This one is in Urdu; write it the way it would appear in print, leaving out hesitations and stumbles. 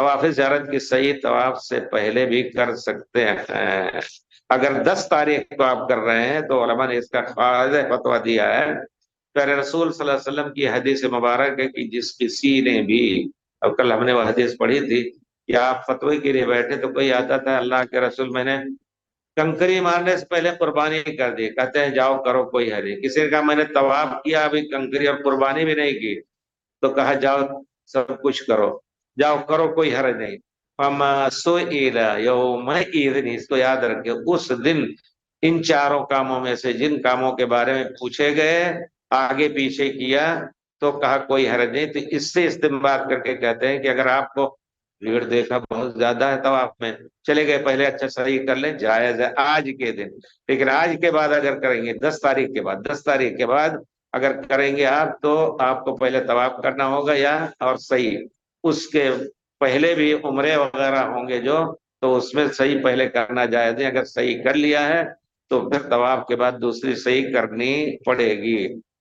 طواف زیارت کی صحیح طواف سے پہلے بھی کر سکتے ہیں۔ اگر 10 تاریخ کو آپ کر رہے ہیں تو علماء نے اس کا واضح فتویٰ دیا ہے۔ پیارے رسول صلی اللہ علیہ وسلم کی حدیث مبارک ہے کہ جس کسی نے بھی، اب کل ہم نے وہ حدیث پڑھی تھی کہ آپ فتوے کے لیے بیٹھے تو کوئی آتا تھا، اللہ کے رسول میں نے کنکری مارنے سے پہلے قربانی کر دی، کہتے ہیں جاؤ کرو کوئی حرج۔ کسی نے کہا میں نے طواف کیا ابھی کنکری اور قربانی بھی نہیں کی، تو کہا جاؤ سب کچھ کرو، جاؤ کرو کوئی حرج نہیں۔ فما سئل یومئذ، اس کو یاد رکھے، اس دن ان چاروں کاموں میں سے جن کاموں کے بارے میں پوچھے گئے آگے پیچھے کیا تو کہا کوئی حرج نہیں۔ تو اس سے استنباط کر کے کہتے ہیں کہ اگر آپ کو بھیڑ دیکھا بہت زیادہ ہے طواف میں، چلے گئے پہلے اچھا صحیح کر لیں، جائز ہے آج کے دن، لیکن آج کے بعد اگر کریں گے 10 تاریخ کے بعد، 10 تاریخ کے بعد اگر کریں گے آپ تو آپ کو پہلے طواف کرنا ہوگا یا اور صحیح اس کے پہلے بھی عمرے وغیرہ ہوں گے جو، تو اس میں صحیح پہلے کرنا جائز ہے۔ اگر صحیح کر لیا ہے تو پھر طواف کے بعد دوسری صحیح کرنی پڑے گی۔